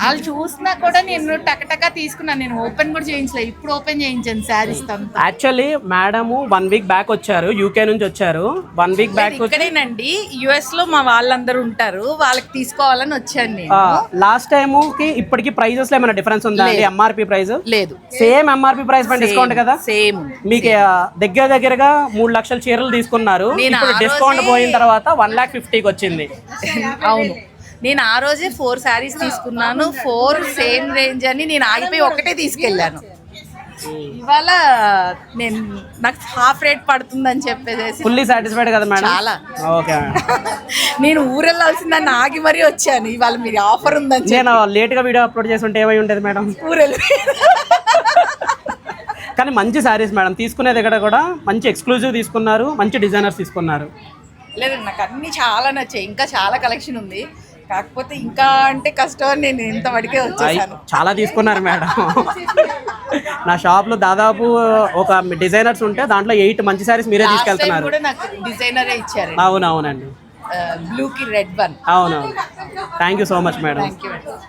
వాళ్ళు చూసినా కూడా నేను టకటకా తీసుకున్నాను. నేను ఓపెన్ కూడా చేయించలేదు, ఇప్పుడు ఓపెన్ చేయించాను saris. Actually madam 1 week back వచ్చారు, యూకే నుంచి వచ్చారు. 1 వీక్ బ్యాక్ ఇక్కడేనండి, యుఎస్ లో మా వాళ్ళందరూ ఉంటారు, వాళ్ళకి తీసుకోవాలని వచ్చాను నేను. లాస్ట్ టైం కి ఇప్పటికి ప్రైజెస్ లో ఏమైనా డిఫరెన్స్ ఉందా అండి? ఎంఆర్పి ప్రైస్ లేదు, సేమ్ ఎంఆర్పి ప్రైస్ పైన డిస్కౌంట్ కదా? సేమ్. మీకు దగ్గరగా 3 లక్షల చీరలు తీసుకున్నారు, ఇప్పుడు డిస్కౌంట్ పోయిన తర్వాత 1,50,000కి వచ్చింది. అవును, నేను ఆ రోజే 4 శారీస్ తీసుకున్నాను, 4 సేమ్ రేంజ్ అని నేను ఆగిపోయి ఒకటే తీసుకెళ్ళాను. ఇవాళ నాకు హాఫ్ రేట్ పడుతుందని చెప్పేసి ఫుల్లీ సాటిస్ఫైడ్ కదా మేడం? చాలా. ఓకే, నేను ఊరెళ్ళాల్సిందని ఆగి మరీ వచ్చాను, ఇవాళ మీరు ఆఫర్ ఉందని. నేను లేట్ గా వీడియో అప్లోడ్ చేసి ఉంటే ఏమై ఉండేది మేడం? ఊరెళ్ళి కానీ మంచి శారీస్ మేడం, తీసుకునే దగ్గర కూడా మంచి ఎక్స్క్లూజివ్ తీసుకున్నారు, మంచి డిజైనర్స్ తీసుకున్నారు. లేదండి, నాకు అన్ని చాలా నచ్చాయి, ఇంకా చాలా కలెక్షన్ ఉంది, కాకపోతే ఇంకా అంటే కష్టం అని నేను ఇంతవరకే వచ్చేసాను. చాలా తీసుకున్నారు మేడం. నా షాప్ లో దాదాపు ఒక డిజైనర్స్ ఉంటే దాంట్లో 8 మంచి శారీస్ మీరే తీసుకెళ్తున్నారు. కూడా నాకు డిజైనరే ఇచ్చారు. అవునవునండి, బ్లూ కి రెడ్ వన్. అవునవును. Thank you so much madam.